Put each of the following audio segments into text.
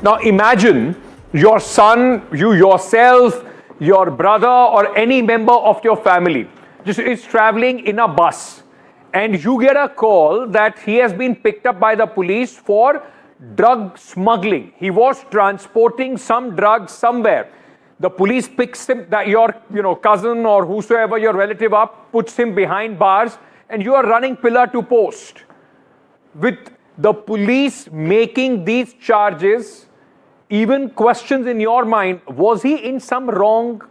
Now imagine your son, you yourself, your brother, or any member of your family just is traveling in a bus, and you get a call that he has been picked up by the police for drug smuggling. He was transporting some drugs somewhere. The police picks him, that your cousin or whosoever your relative up, puts him behind bars, and you are running pillar to post. With the police making these charges, even questions in your mind, was he in some wrong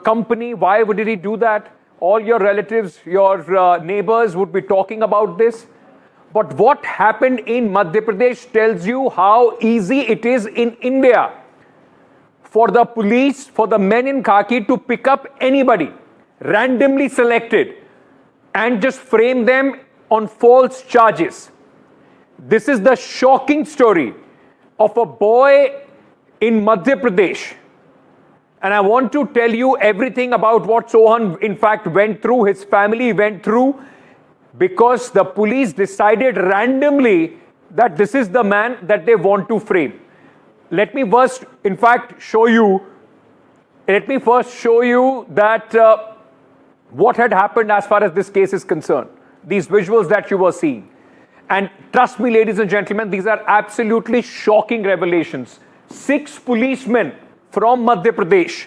company? Why would he do that? All your relatives, your neighbors would be talking about this. But what happened in Madhya Pradesh tells you how easy it is in India for the police, for the men in khaki to pick up anybody, randomly selected, and just frame them on false charges. This is the shocking story of a boy in Madhya Pradesh. And I want to tell you everything about what Sohan, in fact, went through, his family went through, because the police decided randomly that this is the man that they want to frame. Let me first, in fact, show you that what had happened as far as this case is concerned. These visuals that you were seeing. And trust me, ladies and gentlemen, these are absolutely shocking revelations. 6 policemen from Madhya Pradesh.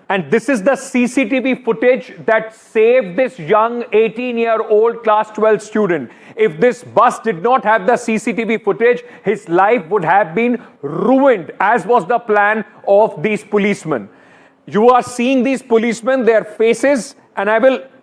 And this is the CCTV footage that saved this young 18-year-old class 12 student. If this bus did not have the CCTV footage, his life would have been ruined, as was the plan of these policemen. You are seeing these policemen, their faces, and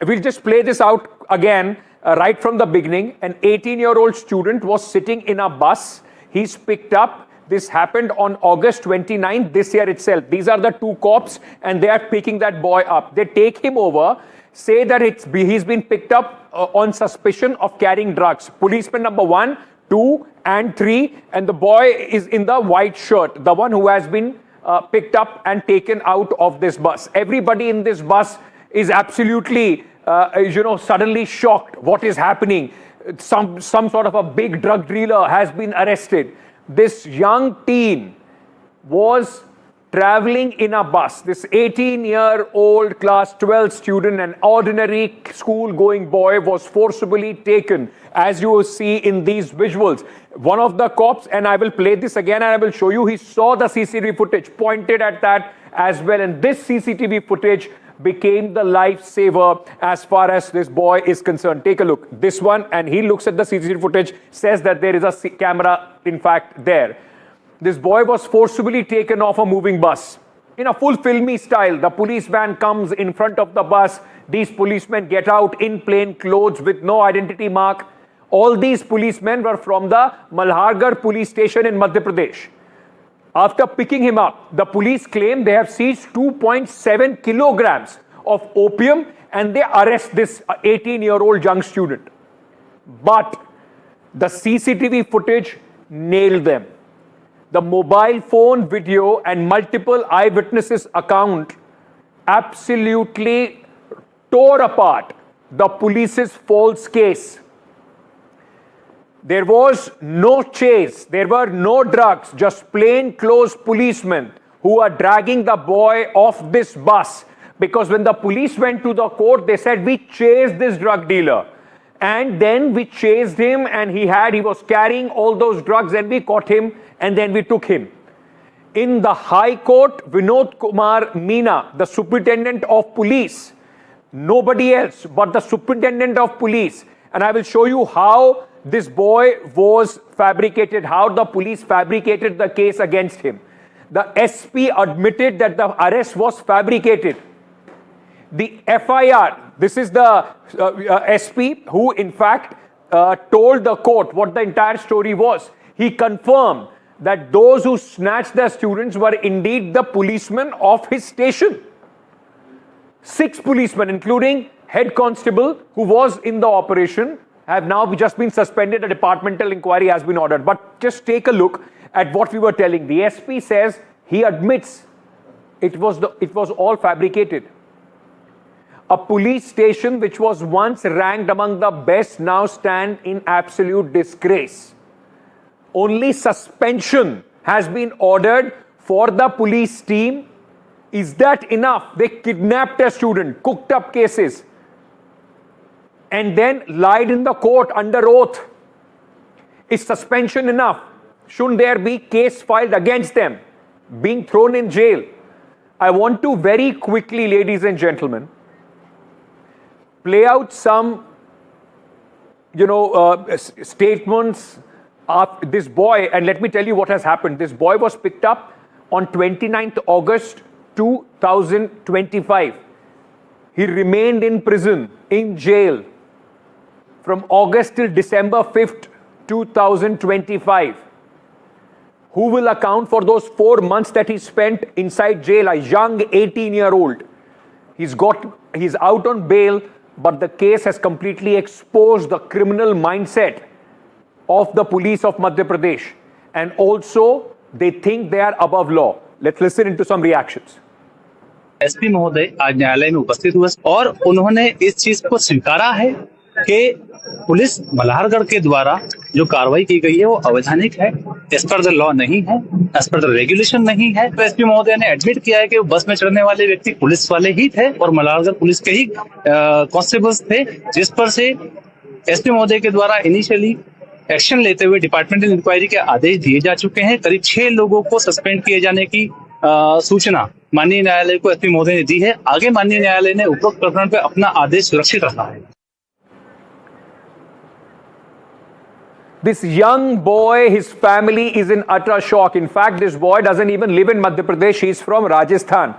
we'll just play this out again. Right from the beginning, an 18-year-old student was sitting in a bus. He's picked up. This happened on August 29th, this year itself. These are the 2 cops, and they are picking that boy up. They take him over, say that he's been picked up on suspicion of carrying drugs. Policeman number 1, 2, and 3, and the boy is in the white shirt, the one who has been picked up and taken out of this bus. Everybody in this bus is absolutely suddenly shocked. What is happening? Some sort of a big drug dealer has been arrested. This young teen was traveling in a bus. This 18-year-old class 12 student, an ordinary school-going boy, was forcibly taken, as you will see in these visuals. One of the cops, and I will play this again and I will show you, he saw the CCTV footage, pointed at that as well, and this CCTV footage became the lifesaver as far as this boy is concerned. Take a look. This one, and he looks at the CCTV footage, says that there is a camera, in fact, there. This boy was forcibly taken off a moving bus. In a full filmy style, the police van comes in front of the bus. These policemen get out in plain clothes with no identity mark. All these policemen were from the Malhargarh police station in Madhya Pradesh. After picking him up, the police claim they have seized 2.7 kilograms of opium, and they arrest this 18-year-old young student. But the CCTV footage nailed them. The mobile phone video and multiple eyewitnesses' account absolutely tore apart the police's false case. There was no chase, there were no drugs, just plainclothes policemen who are dragging the boy off this bus. Because when the police went to the court, they said, we chased this drug dealer. And then we chased him, and he was carrying all those drugs, and we caught him, and then we took him. In the High Court, Vinod Kumar Meena, the Superintendent of Police, nobody else but the Superintendent of Police, and I will show you how this boy was fabricated, how the police fabricated the case against him. The SP admitted that the arrest was fabricated. The FIR, this is the SP who in fact told the court what the entire story was. He confirmed that those who snatched the students were indeed the policemen of his station. 6 policemen, including head constable who was in the operation, have now just been suspended. A departmental inquiry has been ordered. But just take a look at what we were telling. The SP says he admits it was all fabricated. A police station which was once ranked among the best now stand in absolute disgrace. Only suspension has been ordered for the police team. Is that enough? They kidnapped a student, cooked up cases, and then lied in the court under oath. Is suspension enough? Shouldn't there be case filed against them, being thrown in jail? I want to very quickly, ladies and gentlemen, play out some, statements of this boy, and let me tell you what has happened. This boy was picked up on 29th August 2025. He remained in prison, in jail, from August till December 5th, 2025. Who will account for those 4 months that he spent inside jail? A young 18-year-old. He's out on bail, but the case has completely exposed the criminal mindset of the police of Madhya Pradesh. And also, they think they are above law. Let's listen into some reactions. SP महोदय आज न्यायालय में उपस्थित हुए और उन्होंने इस चीज को स्वीकारा है कि पुलिस मल्हारगढ़ के द्वारा जो कार्रवाई की गई है वो अवैधानिक है, एज पर द लॉ नहीं है, एज पर द रेगुलेशन नहीं है। तो एसपी महोदय ने एडमिट किया है कि बस में चढ़ने वाले व्यक्ति पुलिस वाले ही थे और मल्हारगढ़ पुलिस के ही कांस्टेबल्स थे, जिस पर से एसपी महोदय के द्वारा इनिशियली एक्शन लेते हुए डिपार्टमेंटल इंक्वायरी के आदेश दिए जा चुके हैं। करीब 6 लोगों को सस्पेंड किए जाने की सूचना माननीय न्यायालय को एसपी महोदय ने दी है। आगे माननीय न्यायालय ने उपरोक्त प्रकरण पर अपना आदेश सुरक्षित रखा है। This young boy, his family is in utter shock. In fact, this boy doesn't even live in Madhya Pradesh. He's from Rajasthan.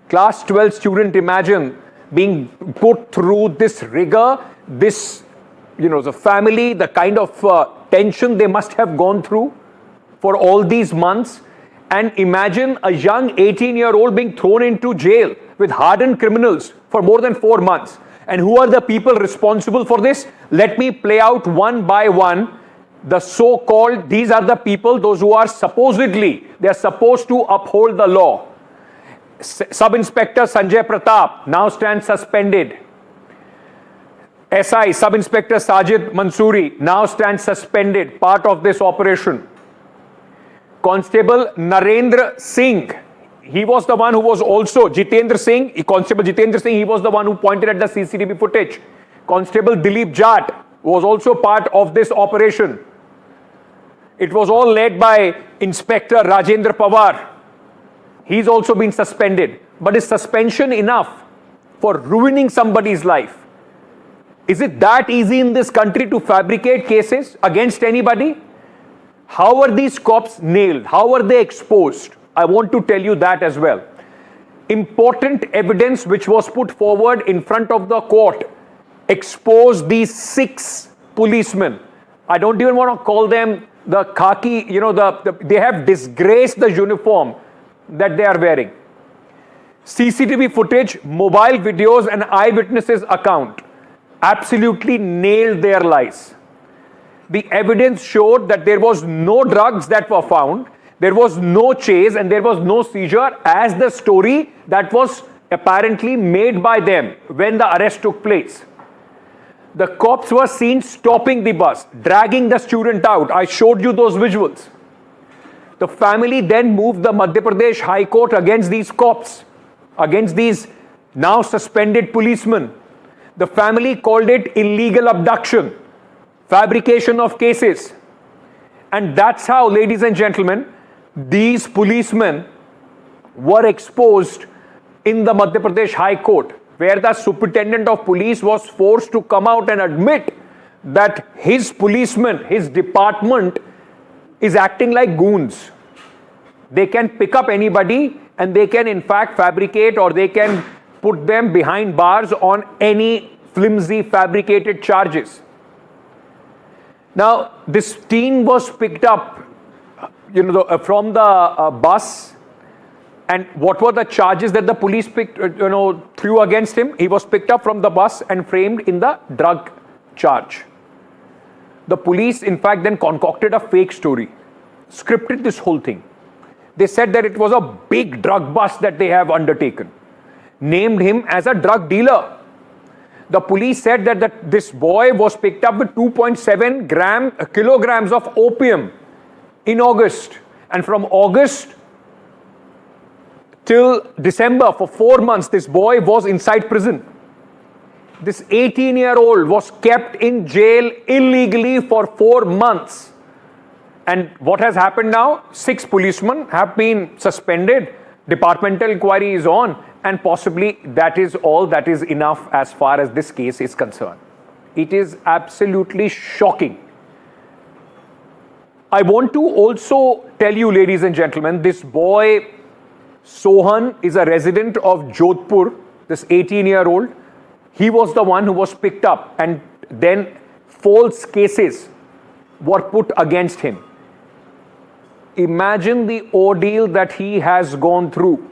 Class 12 student, imagine being put through this rigor, this, the family, the kind of tension they must have gone through for all these months. And imagine a young 18-year-old being thrown into jail with hardened criminals for more than 4 months. And who are the people responsible for this? Let me play out one by one. The so-called, these are the people, those who are supposedly, they are supposed to uphold the law. Sub-Inspector Sanjay Pratap now stands suspended. SI, Sub-Inspector Sajid Mansoori, now stands suspended, part of this operation. Constable Narendra Singh, he was the one who was also, Constable Jitendra Singh, he was the one who pointed at the CCTV footage. Constable Dilip Jat was also part of this operation. It was all led by Inspector Rajendra Pawar. He's also been suspended. But is suspension enough for ruining somebody's life? Is it that easy in this country to fabricate cases against anybody? How are these cops nailed? How are they exposed? I want to tell you that as well. Important evidence which was put forward in front of the court exposed these 6 policemen. I don't even want to call them the khaki, they have disgraced the uniform that they are wearing. CCTV footage, mobile videos and eyewitnesses account absolutely nailed their lies. The evidence showed that there was no drugs that were found, there was no chase and there was no seizure as the story that was apparently made by them when the arrest took place. The cops were seen stopping the bus, dragging the student out. I showed you those visuals. The family then moved the Madhya Pradesh High Court against these cops, against these now suspended policemen. The family called it illegal abduction, fabrication of cases. And that's how, ladies and gentlemen, these policemen were exposed in the Madhya Pradesh High Court, where the Superintendent of Police was forced to come out and admit that his policemen, his department is acting like goons. They can pick up anybody and they can in fact fabricate, or they can put them behind bars on any flimsy fabricated charges. Now, this teen was picked up from the bus. And what were the charges that the police threw against him? He was picked up from the bus and framed in the drug charge. The police, in fact, then concocted a fake story, scripted this whole thing. They said that it was a big drug bust that they have undertaken, named him as a drug dealer. The police said that this boy was picked up with 2.7 kilograms of opium in August. And from August till December, for 4 months, this boy was inside prison. This 18-year-old was kept in jail illegally for 4 months. And what has happened now? 6 policemen have been suspended. Departmental inquiry is on, and possibly that is all that is enough as far as this case is concerned. It is absolutely shocking. I want to also tell you, ladies and gentlemen, this boy, Sohan, is a resident of Jodhpur, this 18-year-old. He was the one who was picked up, and then false cases were put against him. Imagine the ordeal that he has gone through.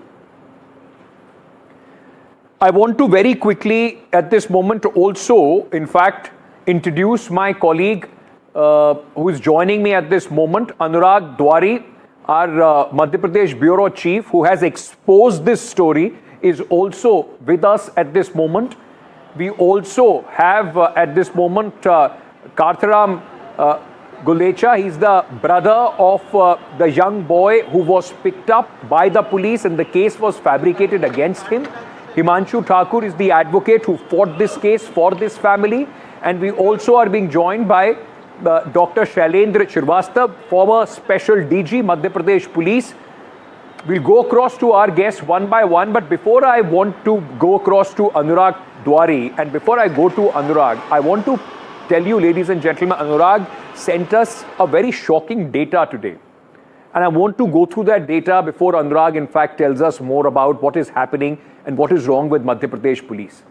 I want to very quickly at this moment also, in fact, introduce my colleague who is joining me at this moment, Anurag Dwari, our Madhya Pradesh Bureau Chief, who has exposed this story, is also with us at this moment. We also have at this moment Kartharam Gulecha. He's the brother of the young boy who was picked up by the police and the case was fabricated against him. Himanshu Thakur is the advocate who fought this case for this family. And we also are being joined by Dr. Shailendra Shrivastava, former Special DG, Madhya Pradesh Police. We'll go across to our guests one by one, but before I want to go across to Anurag Dwari, and before I go to Anurag, I want to tell you, ladies and gentlemen, Anurag sent us a very shocking data today. And I want to go through that data before Anurag, in fact, tells us more about what is happening and what is wrong with Madhya Pradesh Police.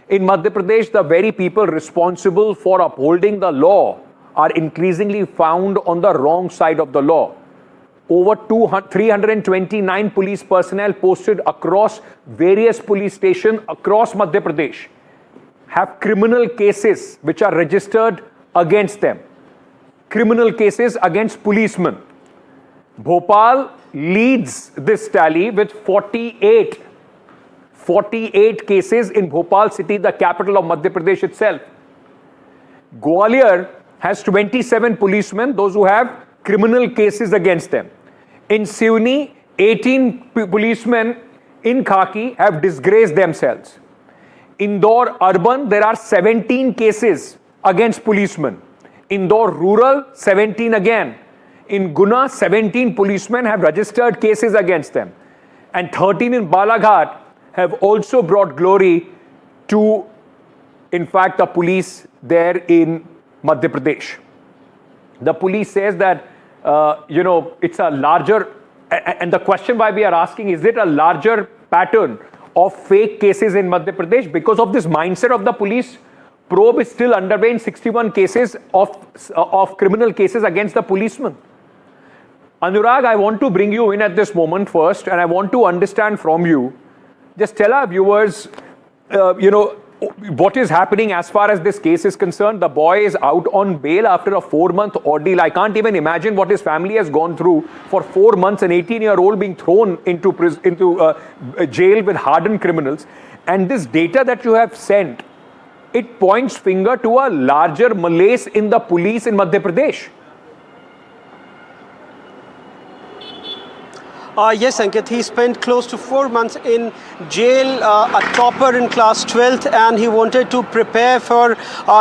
In Madhya Pradesh, the very people responsible for upholding the law are increasingly found on the wrong side of the law. Over 329 police personnel posted across various police stations across Madhya Pradesh have criminal cases which are registered against them. Criminal cases against policemen. Bhopal leads this tally with 48 cases in Bhopal city, the capital of Madhya Pradesh itself. Gwalior has 27 policemen, those who have criminal cases against them. In Sivni, 18 policemen in khaki have disgraced themselves. Indore urban, there are 17 cases against policemen. Indore rural, 17 again. In Guna, 17 policemen have registered cases against them. And 13 in Balaghat have also brought glory to, in fact, the police there in Madhya Pradesh. The police says that, it's a larger, and the question why we are asking, is it a larger pattern of fake cases in Madhya Pradesh? Because of this mindset of the police, probe is still underway in 61 cases of criminal cases against the policemen. Anurag, I want to bring you in at this moment first, and I want to understand from you, just tell our viewers, what is happening as far as this case is concerned. The boy is out on bail after a 4-month ordeal. I can't even imagine what his family has gone through for 4 months, an 18-year-old being thrown into jail with hardened criminals. And this data that you have sent, it points finger to a larger malaise in the police in Madhya Pradesh. Yes, Ankit, he spent close to 4 months in jail, a topper in class 12th, and he wanted to prepare for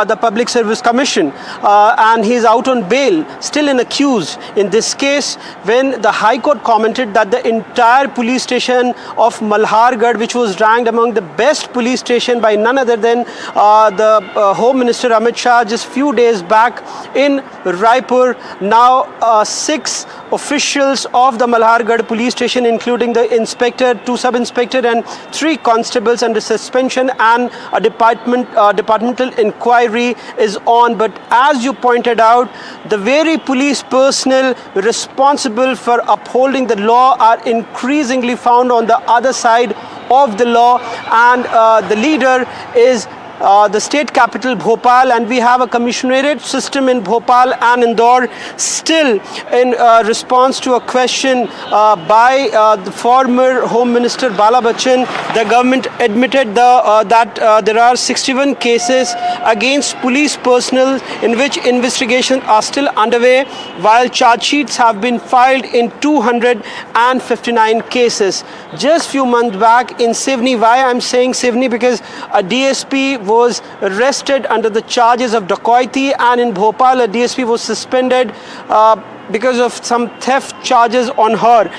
the Public Service Commission. And he's out on bail, still an accused. In this case, when the High Court commented that the entire police station of Malhargarh, which was ranked among the best police station by none other than the Home Minister Amit Shah just few days back in Raipur, now 6 officials of the Malhargarh police station, including the inspector, 2 sub-inspector and 3 constables under suspension, and a departmental inquiry is on. But as you pointed out, the very police personnel responsible for upholding the law are increasingly found on the other side of the law, and the leader is the state capital Bhopal, and we have a commissionerate system in Bhopal and Indore. Still, in response to a question by the former Home Minister Bala Bachchan, the government admitted that there are 61 cases against police personnel in which investigations are still underway, while charge sheets have been filed in 259 cases. Just few months back in Sivni, why I'm saying Sivni, because a DSP was arrested under the charges of dacoity, and in Bhopal a DSP was suspended because of some theft charges on her.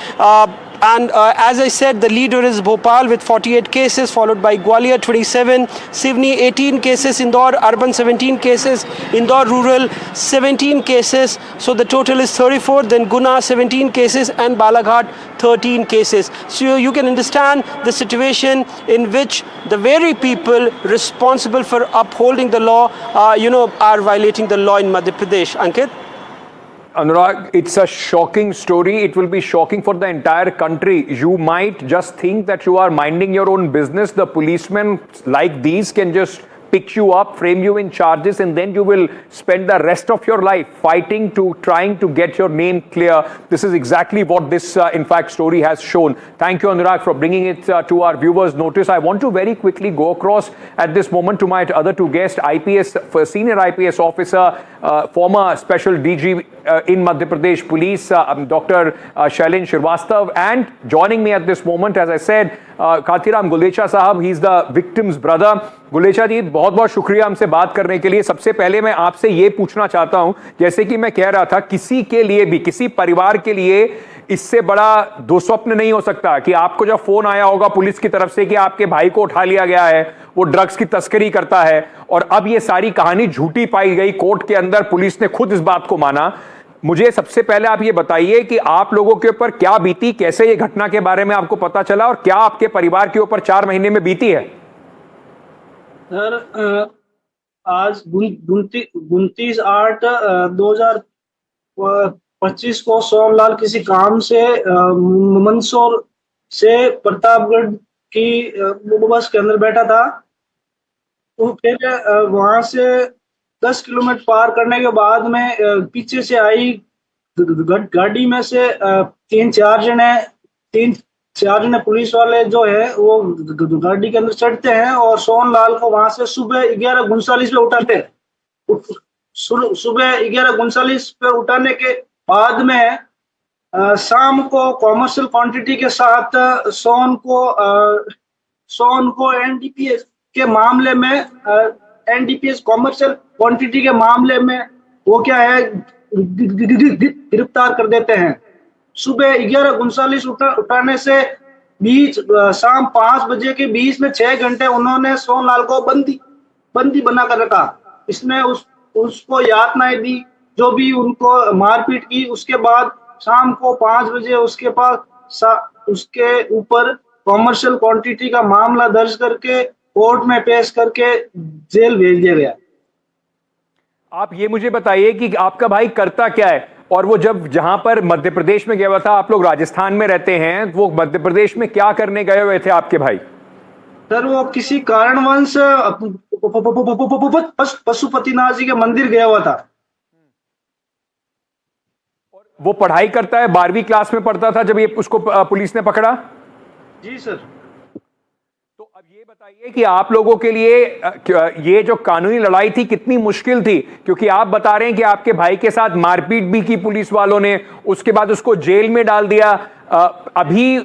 As I said, the leader is Bhopal with 48 cases, followed by Gwalior 27, Sivni 18 cases, Indore urban 17 cases, Indore rural 17 cases. So the total is 34. Then Guna 17 cases and Balaghat 13 cases. So you can understand the situation in which the very people responsible for upholding the law, are violating the law in Madhya Pradesh. Ankit? Anurag, it's a shocking story. It will be shocking for the entire country. You might just think that you are minding your own business. The policemen like these can just pick you up, frame you in charges, and then you will spend the rest of your life trying to get your name clear. This is exactly what this, in fact, story has shown. Thank you, Anurag, for bringing it to our viewers' notice. I want to very quickly go across at this moment to my other two guests, senior IPS officer, former special DG in Madhya Pradesh Police, Dr. Shailendra Srivastava, and joining me at this moment, as I said, Kathiram Gulecha Sahab. He's the victim's brother. गुलेचा जी, बहुत बहुत शुक्रिया हमसे बात करने के लिए. सबसे पहले मैं आपसे ये पूछना चाहता हूं, जैसे कि मैं कह रहा था, किसी के लिए भी, किसी परिवार के लिए इससे बड़ा दुस्वप्न नहीं हो सकता कि आपको जब फोन आया होगा पुलिस की तरफ से कि आपके भाई को उठा लिया गया है, वो ड्रग्स की तस्करी करता है, और अब ये सारी कहानी झूठी पाई गई. कोर्ट के अंदर पुलिस ने खुद इस बात को माना. मुझे सबसे पहले आप ये बताइए कि आप लोगों के ऊपर क्या बीती, कैसे ये घटना के बारे में आपको पता चला, और क्या आपके परिवार के ऊपर 4 महीने में बीती है? सर, आज 29/8/2025 को सोमलाल किसी काम से मंदसौर से प्रतापगढ़ की बस के अंदर बैठा था. तो फिर वहां से 10 किलोमीटर पार करने के बाद में पीछे से आई गाड़ी में से 3-4 जने पुलिस वाले जो है वो गाड़ी के अंदर चढ़ते हैं और सोनलाल को वहां से सुबह 11:39 पे उठाते हैं. सुबह 11:39 पे उठाने के बाद में शाम को कॉमर्शियल क्वांटिटी के साथ सोन को एनडीपीएस के मामले में एनडीपीएस कॉमर्शियल क्वांटिटी के मामले में वो क्या है गिरफ्तार कर देते हैं. सुबह 11:39 उठाने से शाम 5 बजे के बीच में 6 घंटे उन्होंने सोनलाल को बंदी बना कर रखा. इसमें उसको यातनाएं दी, जो भी उनको मारपीट की. उसके बाद शाम को 5 बजे उसके पास उसके ऊपर कॉमर्शियल क्वांटिटी का मामला दर्ज करके कोर्ट में पेश करके जेल भेज दिया गया. आप ये मुझे बताइए कि आपका भाई करता क्या है, और वो जहां पर मध्य प्रदेश में गया हुआ था, आप लोग राजस्थान में रहते हैं, वो मध्य प्रदेश में क्या करने गए हुए थे आपके भाई? सर, वो किसी कारणवश पशुपतिनाथ जी के मंदिर गया हुआ था. और वो पढ़ाई करता है, 12वीं क्लास में पढ़ता था जब ये उसको पुलिस ने पकड़ा? जी सर. तो अब ये बताइए कि आप लोगों के लिए ये जो कानूनी लड़ाई थी कितनी मुश्किल थी, क्योंकि आप बता रहे हैं कि आपके भाई के साथ मारपीट भी की पुलिस वालों ने, उसके बाद उसको जेल में डाल दिया. अभी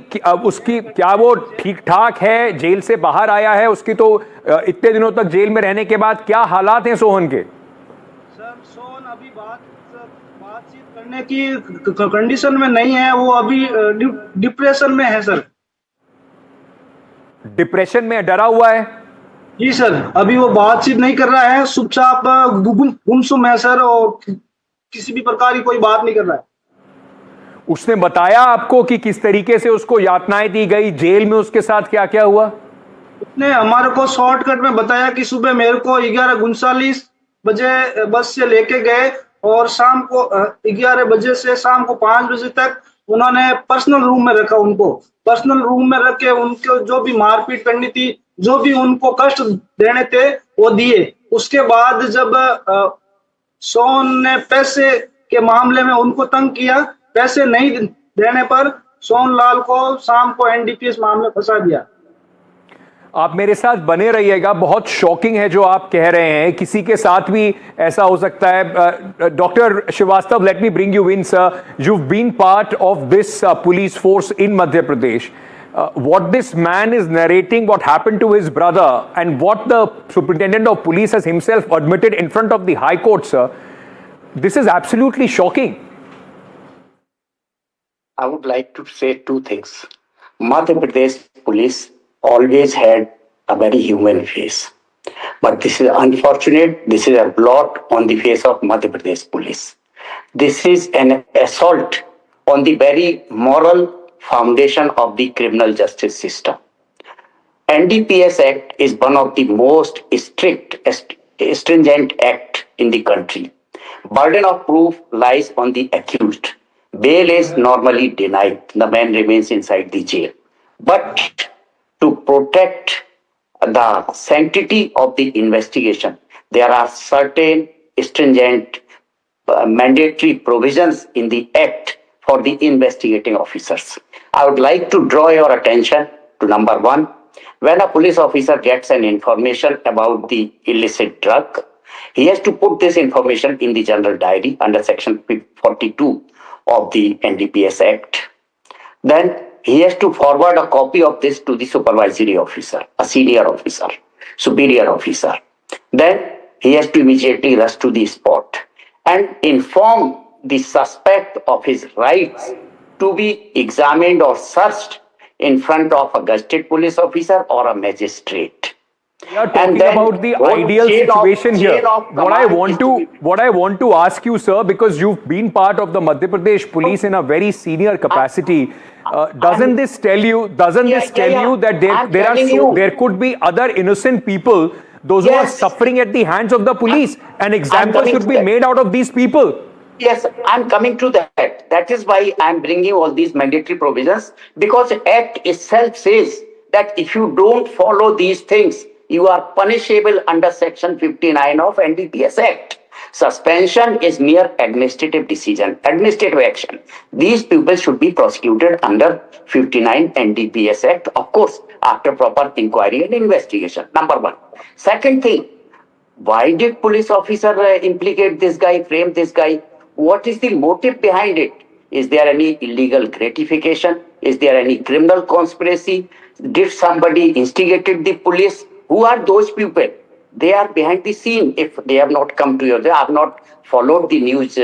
उसकी क्या वो ठीक ठाक है, जेल से बाहर आया है? उसकी तो इतने दिनों तक जेल में रहने के बाद क्या हालात हैं सोहन के? सर, सोहन अभी बातचीत करने की कंडीशन में नहीं है. वो अभी डिप्रेशन में है सर. डिप्रेशन में डरा हुआ है? जी सर, अभी वो बातचीत नहीं कर रहा है, चुपचाप गुमसुम है सर, और किसी भी प्रकार की कोई बात नहीं कर रहा है. उसने बताया आपको कि किस तरीके से उसको यातनाएं दी गई, जेल में उसके साथ क्या क्या हुआ? उसने हमारे को शॉर्टकट में बताया कि सुबह मेरे को 11:39 बजे बस से लेके गए और शाम को 11 बजे से शाम को 5 बजे तक उन्होंने पर्सनल रूम में रखा. उनको पर्सनल रूम में रख के उनको जो भी मारपीट करनी थी जो भी उनको कष्ट देने थे वो दिए। उसके बाद जब सोन ने पैसे के मामले में उनको तंग किया, पैसे नहीं देने पर सोनलाल को शाम को एनडीपीएस मामले फंसा दिया। आप मेरे साथ बने रहिएगा, बहुत शॉकिंग है जो आप कह रहे हैं, किसी के साथ भी ऐसा हो सकता है। Doctor Srivastava, let me bring you in sir, you have been part of this police force in Madhya Pradesh. What this man is narrating, what happened to his brother, and what the Superintendent of Police has himself admitted in front of the High Court, sir, this is absolutely shocking. I would like to say two things. Madhya Pradesh police always had a very human face. But this is unfortunate. This is a blot on the face of Madhya Pradesh police. This is an assault on the very moral foundation of the criminal justice system. NDPS Act is one of the most strict, stringent act in the country. Burden of proof lies on the accused. Bail is normally denied. The man remains inside the jail. But to protect the sanctity of the investigation, there are certain stringent mandatory provisions in the act for the investigating officers. I would like to draw your attention to number one. When a police officer gets an information about the illicit drug, he has to put this information in the general diary under section 42 of the NDPS Act. Then he has to forward a copy of this to the supervisory officer, a senior officer, superior officer. Then he has to immediately rush to the spot and inform the suspect of his rights to be examined or searched in front of a gazetted police officer or a magistrate. We are talking about the ideal situation here. What I want to ask you, sir, because you've been part of the Madhya Pradesh police in a very senior capacity, doesn't this tell you that there could be other innocent people, those who are suffering at the hands of the police, and examples should be made out of these people? Yes, I'm coming to that. That is why I'm bringing all these mandatory provisions, because the Act itself says that if you don't follow these things, you are punishable under Section 59 of NDPS Act. Suspension is mere administrative decision, administrative action. These people should be prosecuted under 59 NDPS Act, of course, after proper inquiry and investigation. Number one. Second thing, why did police officer implicate this guy, frame this guy? What is the motive behind it? Is there any illegal gratification? Is there any criminal conspiracy? Did somebody instigated the police? Who are those people? They are behind the scene. If they have not come to your, they have not followed the news.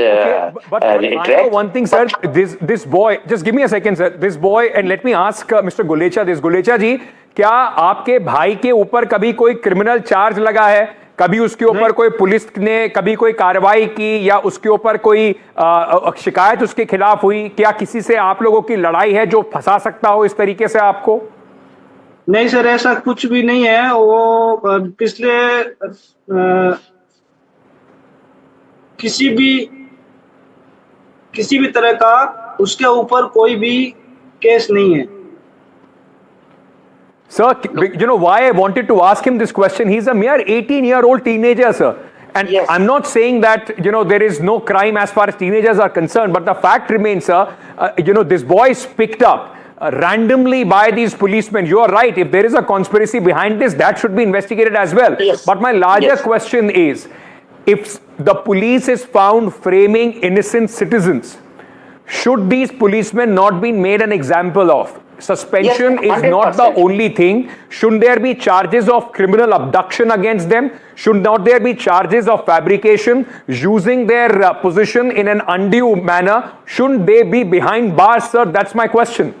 But I know one thing, sir. This boy, just give me a second, sir. This boy, and let me ask Mr. Gulecha this. Gulecha ji, क्या आपके भाई के ऊपर कभी कोई criminal charge लगा है? कभी उसके ऊपर कोई पुलिस ने कभी कोई कार्रवाई की, या उसके ऊपर कोई शिकायत उसके खिलाफ हुई? क्या किसी से आप लोगों की लड़ाई है जो फंसा सकता हो इस तरीके से आपको? नहीं सर, ऐसा कुछ भी नहीं है। वो पिछले किसी भी तरह का उसके ऊपर कोई भी केस नहीं है। Sir, you know why I wanted to ask him this question? He's a mere 18-year-old teenager, sir. And yes, I'm not saying that, you know, there is no crime as far as teenagers are concerned, but the fact remains, sir, you know, this boy is picked up randomly by these policemen. You are right. If there is a conspiracy behind this, that should be investigated as well. Yes. But my larger question is, if the police is found framing innocent citizens, should these policemen not be made an example of? Suspension is not the only thing. Shouldn't there be charges of criminal abduction against them? Should not there be charges of fabrication, using their position in an undue manner? Shouldn't they be behind bars, sir? That's my question.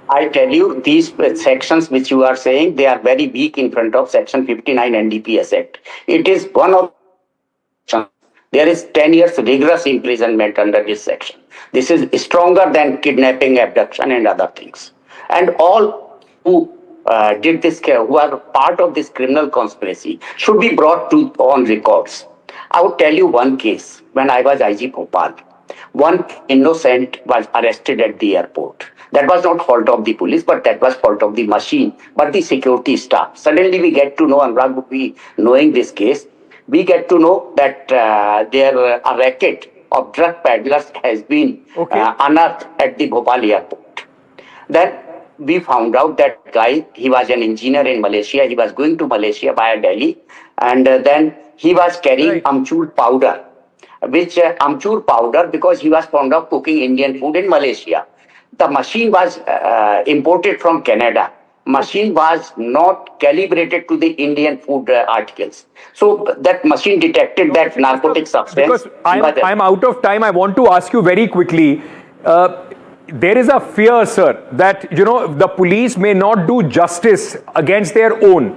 I tell you, these sections which you are saying, they are very weak in front of Section 59 NDPS Act. It is one of there is 10 years rigorous imprisonment under this section. This is stronger than kidnapping, abduction, and other things. And all who did this, who are part of this criminal conspiracy, should be brought to on records. I would tell you one case. When I was IG Bhopal, one innocent was arrested at the airport. That was not fault of the police, but that was fault of the machine, but the security staff. Suddenly we get to know, Anurag would be knowing this case, we get to know that a racket of drug peddlers has been unearthed at the Bhopal airport. Then we found out that guy, he was an engineer in Malaysia. He was going to Malaysia via Delhi, and then he was carrying amchur powder, which amchur powder, because he was fond of cooking Indian food in Malaysia. The machine was imported from Canada. Machine was not calibrated to the Indian food articles. So that machine detected that narcotic substance. Because I'm out of time, I want to ask you very quickly. There is a fear, sir, that the police may not do justice against their own.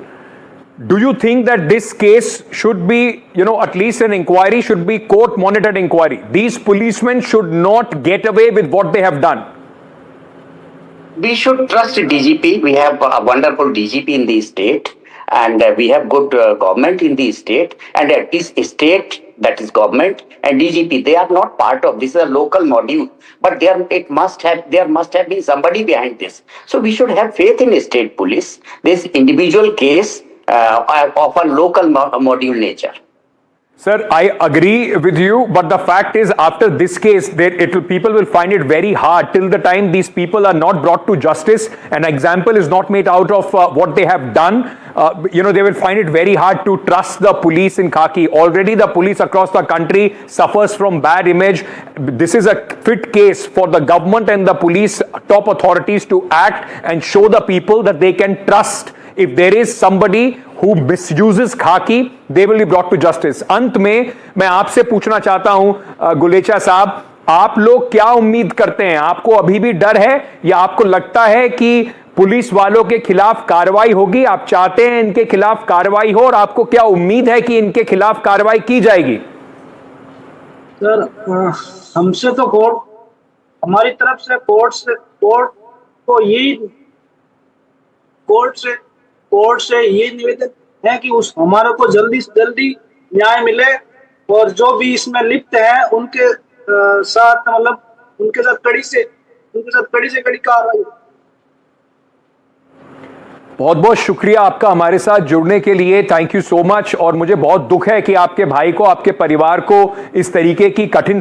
Do you think that this case should be, at least an inquiry should be court-monitored inquiry? These policemen should not get away with what they have done. We should trust DGP. We have a wonderful DGP in the state, and we have good government in the state. And at this state, that is government and DGP, they are not part of this. Is a local module, but there must have been somebody behind this. So we should have faith in state police. This individual case of a local module nature. Sir, I agree with you, but the fact is, after this case, people will find it very hard till the time these people are not brought to justice. An example is not made out of what they have done. They will find it very hard to trust the police in khaki. Already the police across the country suffers from bad image. This is a fit case for the government and the police top authorities to act and show the people that they can trust. If there is somebody who misuses khaki, they will be brought to justice. अंत में मैं आपसे पूछना चाहता हूं गुलेचा साहब, आप लोग क्या उम्मीद करते हैं? आपको अभी भी डर है या आपको लगता है कि पुलिस वालों के खिलाफ कार्रवाई होगी? आप चाहते हैं इनके खिलाफ कार्रवाई हो और आपको क्या उम्मीद है कि इनके खिलाफ कार्रवाई की जाएगी? सर, हमसे तो हमारी तरफ से कोर्ट से ये निवेदन है कि हमारे को जल्दी से जल्दी न्याय मिले और जो भी इसमें लिप्त हैं उनके साथ उनके साथ कड़ी से कड़ी कार्रवाई। बहुत बहुत शुक्रिया आपका हमारे साथ जुड़ने के लिए, थैंक यू सो मच। और मुझे बहुत दुख है कि आपके भाई को, आपके परिवार को इस तरीके की कठिन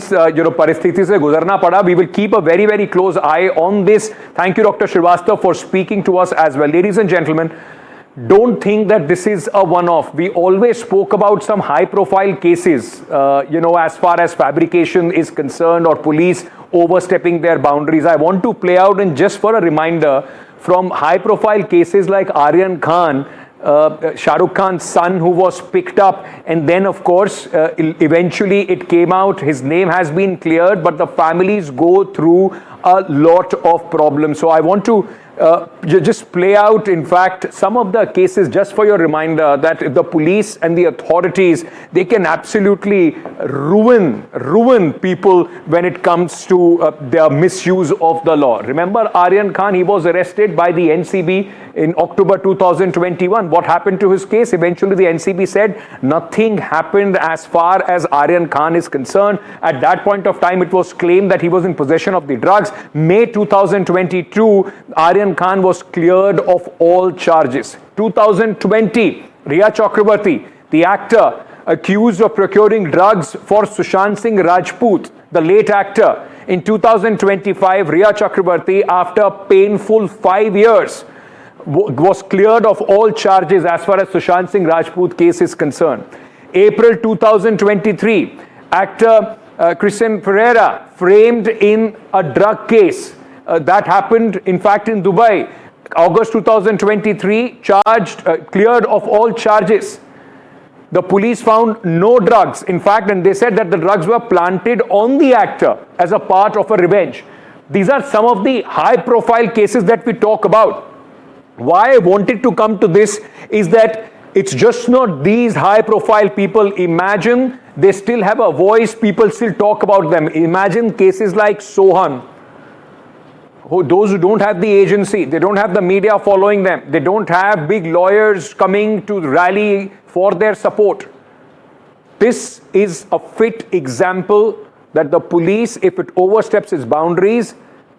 परिस्थिति से गुजरना पड़ा। We will keep a very very close eye on this. Thank you doctor Srivastava for speaking to us as well. Ladies and gentleman, don't think that this is a one-off. We always spoke about some high-profile cases, as far as fabrication is concerned or police overstepping their boundaries. I want to play out, and just for a reminder, from high-profile cases like Aryan Khan, Shah Rukh Khan's son, who was picked up, and then of course eventually it came out his name has been cleared, but the families go through a lot of problems. So I want to just play out, in fact, some of the cases just for your reminder that the police and the authorities, they can absolutely ruin people when it comes to their misuse of the law. Remember Aryan Khan, he was arrested by the NCB in October 2021. What happened to his case? Eventually the NCB said nothing happened as far as Aryan Khan is concerned. At that point of time, it was claimed that he was in possession of the drugs. May 2022, Aryan Khan was cleared of all charges. 2020, Riya Chakrabarti, the actor accused of procuring drugs for Sushant Singh Rajput, the late actor. In 2025, Riya Chakrabarti, after painful 5 years, was cleared of all charges as far as Sushant Singh Rajput case is concerned. April 2023, actor Christian Pereira framed in a drug case. That happened, in fact, in Dubai. August 2023, cleared of all charges. The police found no drugs, in fact, and they said that the drugs were planted on the actor as a part of a revenge. These are some of the high-profile cases that we talk about. Why I wanted to come to this is that it's just not these high-profile people. Imagine they still have a voice, people still talk about them. Imagine cases like Sohan. Those who don't have the agency, they don't have the media following them, they don't have big lawyers coming to rally for their support. This is a fit example that the police, if it oversteps its boundaries,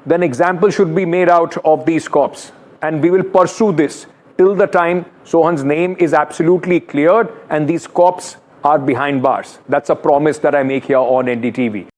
then example should be made out of these cops. And we will pursue this till the time Sohan's name is absolutely cleared and these cops are behind bars. That's a promise that I make here on NDTV.